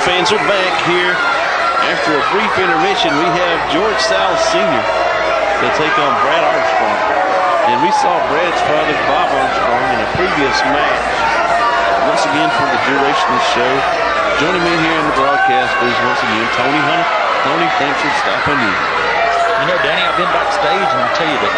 fans are back here. After a brief intermission, we have George South Sr. to take on Brad Armstrong. And we saw Brad's father, Bob Armstrong, in a previous match. Once again, for the duration of the show, joining me here in the broadcast booth once again, Tony Hunter. Tony, thanks for stopping in. You know, Danny, I've been backstage, and I'll tell you the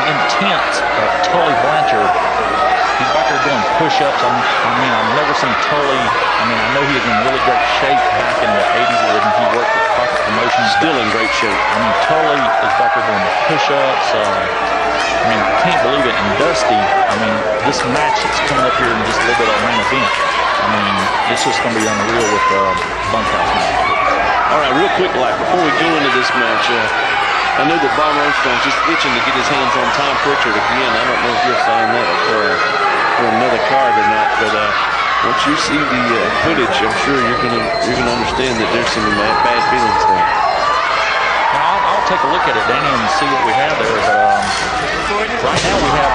intent of Tully Blanchard. He's back there doing push-ups. I've never seen Tully. I know he was in really great shape back in the 80s when he worked with Crockett Promotions. Still in great shape. Tully is back there doing the push-ups. I can't believe it. And Dusty, this match that's coming up here in just a little bit of a main event, it's just going to be unreal with the bunkhouse match. All right, real quick, before we go into this match, I know that Bob Armstrong's just itching to get his hands on Tom Pritchard again. I don't know if you'll sign that for another card or not, but once you see the footage, I'm sure you're gonna understand that there's some bad feelings there. Now, I'll take a look at it, Danny, and see what we have there. But right now we have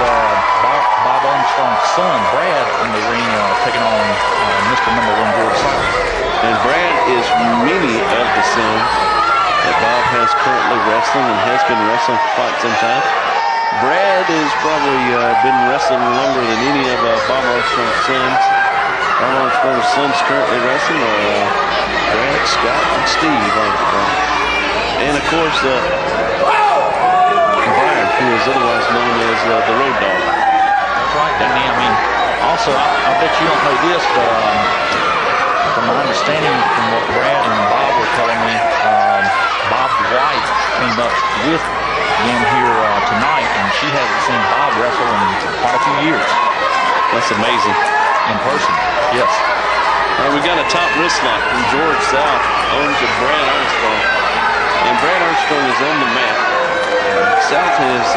Bob Armstrong's son, Brad, in the ring taking on Mr. Number 1 George South. And Brad is many of the sons that Bob has currently wrestling and has been wrestling for quite some time. Brad has probably been wrestling longer than any of Bob Armstrong's sons. Bob Armstrong's sons currently wrestling are Brad, Scott, and Steve Armstrong. And of course, Brian, who is otherwise known as the Road Dogg. That's right, Danny. Also, I bet you don't know this, but from my understanding, from what Brad and Bob were telling me, Bob's wife came up with them here tonight, and she hasn't seen Bob wrestle in quite a few years. That's amazing. In person, yes. All right, we got a top wrist lock from George South on to Brad Armstrong. And Brad Armstrong is on the mat. South is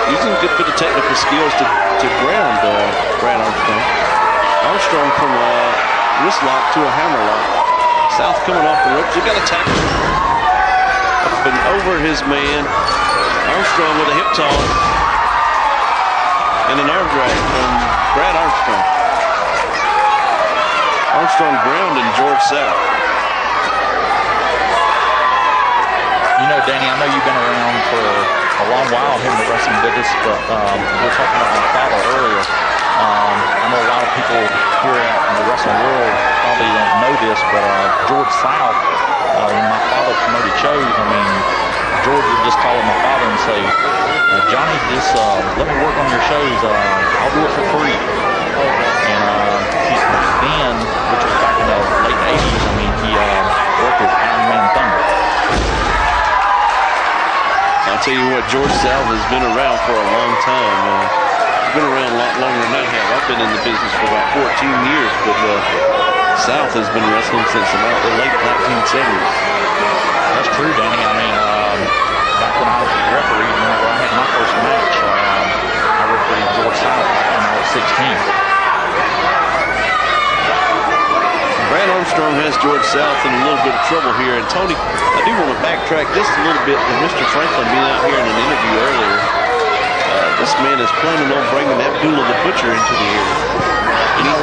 using a good bit of technical skills to ground Brad Armstrong. Armstrong from a wrist lock to a hammer lock. South coming off the ropes. He got a tackle up and over his man. Armstrong with a hip toss and an arm drag from Brad Armstrong. Armstrong grounding George South. You know, Danny, I know you've been around for a long while here in the wrestling business, but we were talking about my father earlier. I know a lot of people here in the wrestling world probably don't know this, but George South, when my father promoted shows, George would just call my father and say, Johnny, just let me work on your shows. I'll do it for free. And then, which was back in the late 80s, he worked with Iron Man Thunder. I'll tell you what, George South has been around for a long time. He's been around a lot longer than I have. I've been in the business for about 14 years, but South has been wrestling since about the late 1970s. That's true, Danny. Back when I was a referee, whenever I had my first match, I refereed George South when I was 16. Brad Armstrong has George South in a little bit of trouble here. And Tony, I do want to backtrack just a little bit with Mr. Franklin being out here in an interview earlier. This man is planning on bringing Abdullah the Butcher into the area. You know,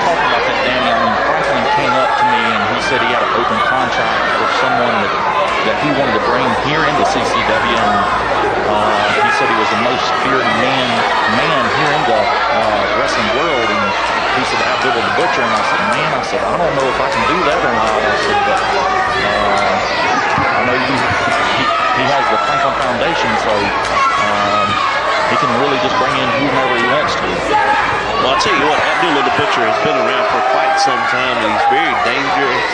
talking about that, Danny, Franklin came up to me and he said he had an open contract for someone that he wanted to bring here into CCW. And he said he was the most feared man here in the wrestling world. And he said, Abdullah the Butcher. And I said, I don't know if I can do that or not. I said, but I know he has the Franklin Foundation, so he can really just bring in whomever he wants to. Well, I'll tell you what, Abdullah the Butcher has been around for quite some time, and he's very dangerous.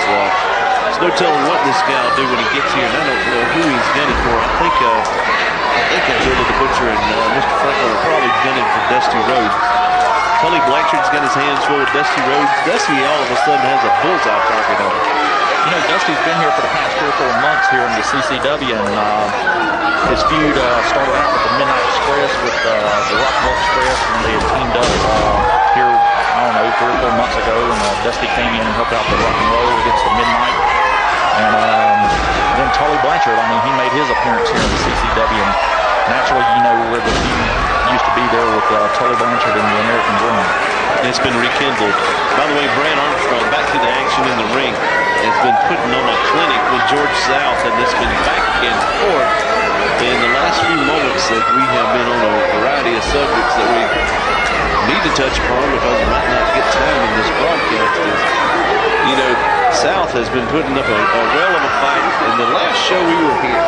There's no telling what this guy will do when he gets here, and I don't know who he's gunning for. I think Abdullah the Butcher and Mr. Franklin are probably gunning for Dusty Rhodes. Tully Blanchard's got his hands full with Dusty Rhodes. Dusty all of a sudden has a bullseye target on him. You know, Dusty's been here for the past 3 or 4 months here in the CCW, and his feud started out with the Midnight Express with the Rockville Express when they had teamed up here, I don't know, 3 or 4 months ago, and Dusty came in and helped out the Rock and Roll against the Midnight. And then Tully Blanchard, he made his appearance here in the CCW, and naturally, you know where the feud used to be there with Tully Blanchard and the American Dream. It's been rekindled. By the way, Brad Armstrong, back to the action in the ring, has been putting on a clinic with George South, and it's been back and forth. In the last few moments that we have been on a variety of subjects that we need to touch upon because we might not get time in this broadcast is, you know, South has been putting up a well of a fight. In the last show we were here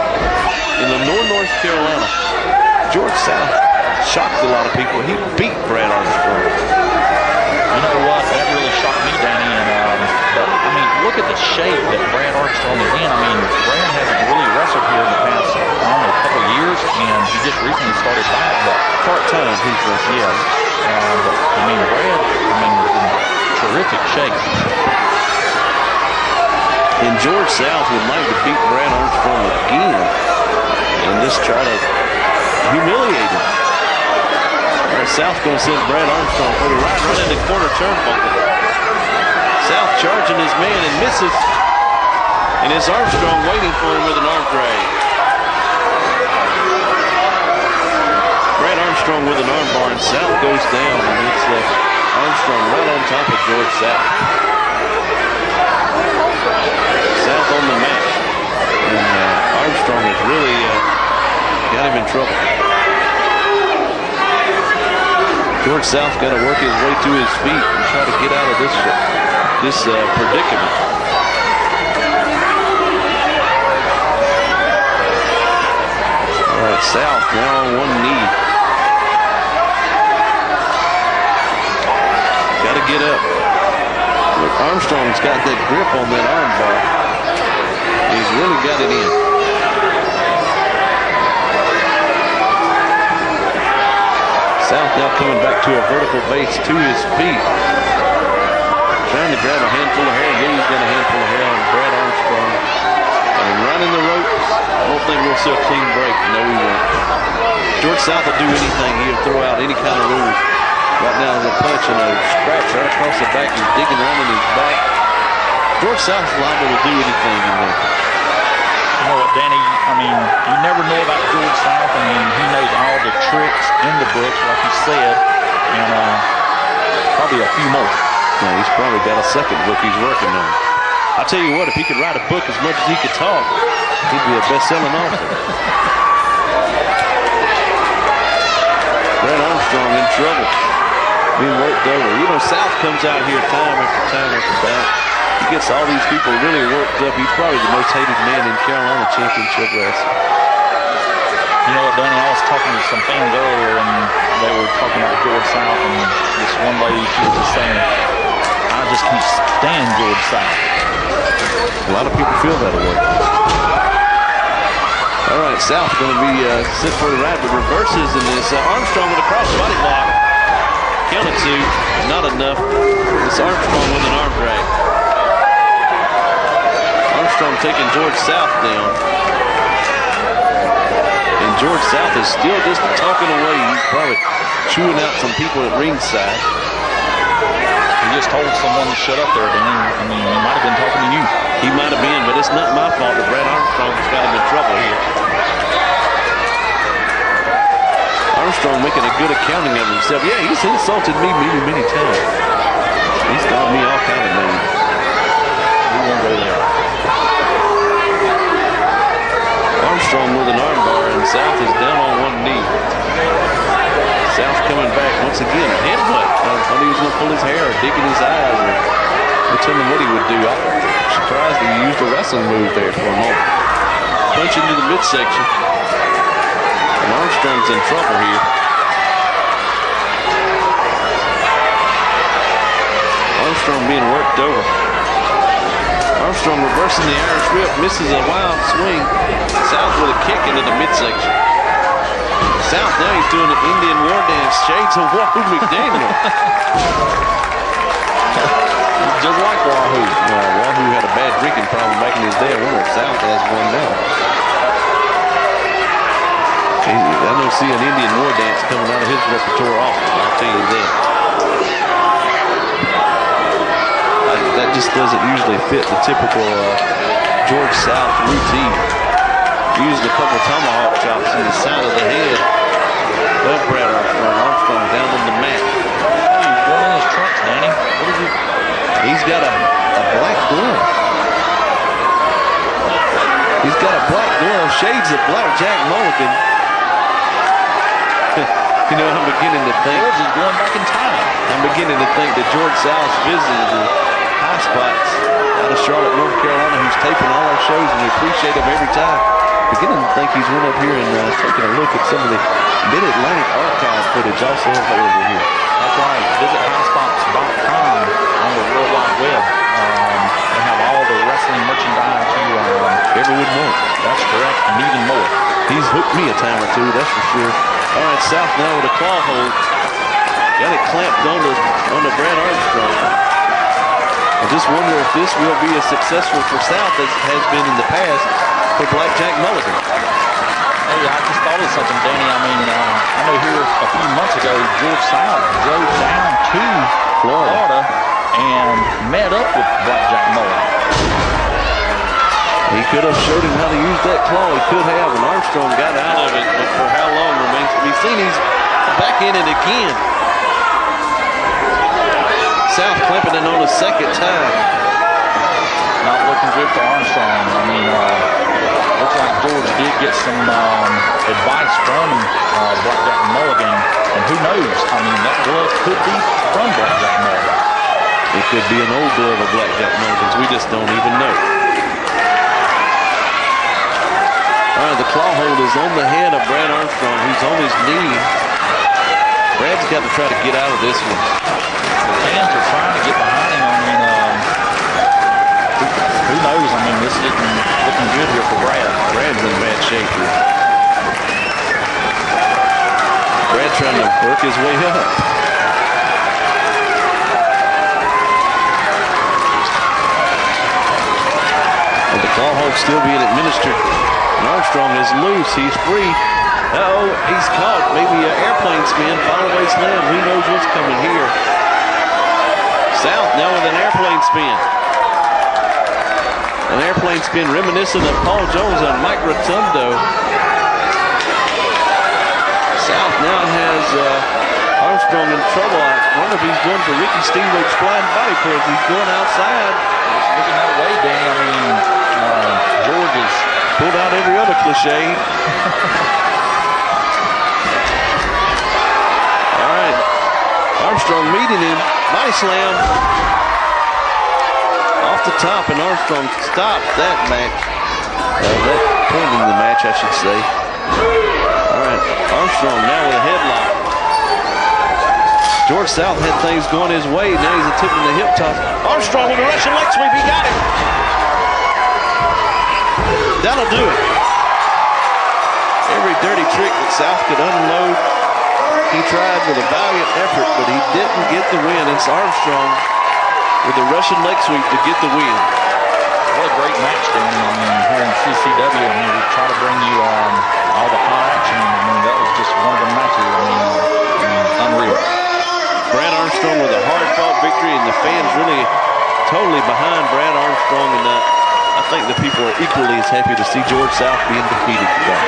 in Lenore, North Carolina, George South shocked a lot of people. He beat Brad Armstrong. You know what? That really shocked me, Danny. And but, I mean, look at the shape that Brad Armstrong is in. I mean, Brad hasn't really wrestled here in the past, a couple of years, and he just recently started back. But part-time, he's wrestling. Yeah. But, I mean, Brad, is in terrific shape. And George South would like to beat Brad Armstrong again and just try to humiliate him. South going to send Brad Armstrong for the right run into corner turnbuckle. South charging his man and misses. And it's Armstrong waiting for him with an arm drag. Brad Armstrong with an arm bar, and South goes down, and it's Armstrong right on top of George South. South on the mat. And Armstrong has really got him in trouble. George South got to work his way to his feet and try to get out of this predicament. All right, South now on one knee. Got to get up. Look, Armstrong's got that grip on that arm bar. He's really got it in. South now coming back to a vertical base to his feet. Trying to grab a handful of hair. Yeah, he's got a handful of hair on Brad Armstrong. And running the ropes. I don't think we'll see a clean break. No, we won't. George South will do anything. He'll throw out any kind of rules. Right now, the punch and a scratch right across the back. He's digging around in his back. George South's liable to do anything in there. You know what, Danny? I mean, you never know about George South. I mean, he knows all the tricks in the books, like you said, and probably a few more. Yeah, he's probably got a second book he's working on. I'll tell you what, if he could write a book as much as he could talk, he'd be a best-selling author. Brad Armstrong in trouble, being worked over. You know, South comes out here time after time after time. He gets all these people really worked up. He's probably the most hated man in Carolina championship wrestling. You know what, Danny, I was talking to some fans earlier, and they were talking about George South, and this one lady, she was just saying, I just can't stand George South. A lot of people feel that way. All right, South going to be sent for the right, but reverses in this. Armstrong with a cross-body block. Counted two, not enough. It's Armstrong with an arm drag. Armstrong taking George South down. And George South is still just talking away. He's probably chewing out some people at ringside. He just told someone to shut up there, Danny. I mean, he might have been talking to you. He might have been, but it's not my fault that Brad Armstrong's got him in trouble here. Armstrong making a good accounting of himself. Yeah, he's insulted me many times. He's called me all kind of names. We won't go there. Armstrong with an arm bar, and South is down on one knee. South coming back once again. A headbutt. I thought he was going to pull his hair or dig in his eyes or tell him what he would do. I'm surprised he used a wrestling move there for a moment. Punch into the midsection. And Armstrong's in trouble here. Armstrong being worked over. Armstrong reversing the Irish whip, misses a wild swing. South with a kick into the midsection. South now he's doing an Indian war dance, shades of Wahoo McDaniel. Just like Wahoo. Wahoo had a bad drinking problem back in his day. I wonder if South has one now. I don't see an Indian war dance coming out of his repertoire often, I'll tell you that. That just doesn't usually fit the typical George South routine. Using a couple tomahawk chops in the side of the head of Brad Armstrong. Armstrong down on the mat. He's going in his trunks, Danny. What is it? He's got a black glove. He's got a black glove, shades of blackjack mulligan. You know, I'm beginning to think. George is going back in time. I'm beginning to think that George South visited the high spots out of Charlotte, North Carolina, who's taping all our shows, and we appreciate him every time. Beginning to think he's went up here and taking a look at some of the Mid-Atlantic archive footage also available here. That's right. Visit highspots.com on the World Wide Web. They have all the wrestling merchandise you ever would want. That's correct, and even more. He's hooked me a time or two, that's for sure. All right, South now with a claw hold. Got it clamped on the Brad Armstrong. I just wonder if this will be as successful for South as it has been in the past for Blackjack Mulligan. Hey, I just thought of something, Danny. I mean, I know here a few months ago, George South drove down to Florida and met up with Blackjack Mulligan. He could have showed him how to use that claw. He could have, and Armstrong got out of it, but for how long remains to be seen. He's back in it again. South clamping it on a second time. Not looking good for Armstrong. I mean, looks like George did get some advice from Blackjack Mulligan, and who knows? I mean, that glove could be from Blackjack Mulligan. It could be an old glove of Blackjack Mulligan's. We just don't even know. All right, the claw hold is on the head of Brad Armstrong, who's on his knee. Brad's got to try to get out of this one. Fans are trying to get behind him. I mean, who knows? I mean, this isn't looking good here for Brad. Brad's in bad shape here. Brad trying to work his way up. And the claw hold still being administered. And Armstrong is loose. He's free. Uh-oh, he's caught. Maybe an airplane spin, follow-away slam. Who knows what's coming here? South now with an airplane spin. An airplane spin reminiscent of Paul Jones on Mike Rotundo. South now has Armstrong in trouble. I wonder if he's going for Ricky Steamboat's flying body push. He's going outside. It's looking that way, Dan. I mean, George is pulled out every other cliche. All right. Armstrong meeting him. Body slam. Off the top, and Armstrong stopped that match. That point in the match, I should say. All right. Armstrong now with a headlock. George South had things going his way. Now he's attempting the hip toss. Armstrong with a Russian leg sweep. He got it. That'll do it. Every dirty trick that South could unload, he tried with a valiant effort, but he didn't get the win. It's Armstrong with the Russian leg sweep to get the win. What a great match, Dan. I mean, here in CCW, I mean, we try to bring you all the hot action. I mean, that was just one of the matches. I mean, unreal. Brad Armstrong with a hard-fought victory, and the fans really totally behind Brad Armstrong, and I think the people are equally as happy to see George South being defeated today.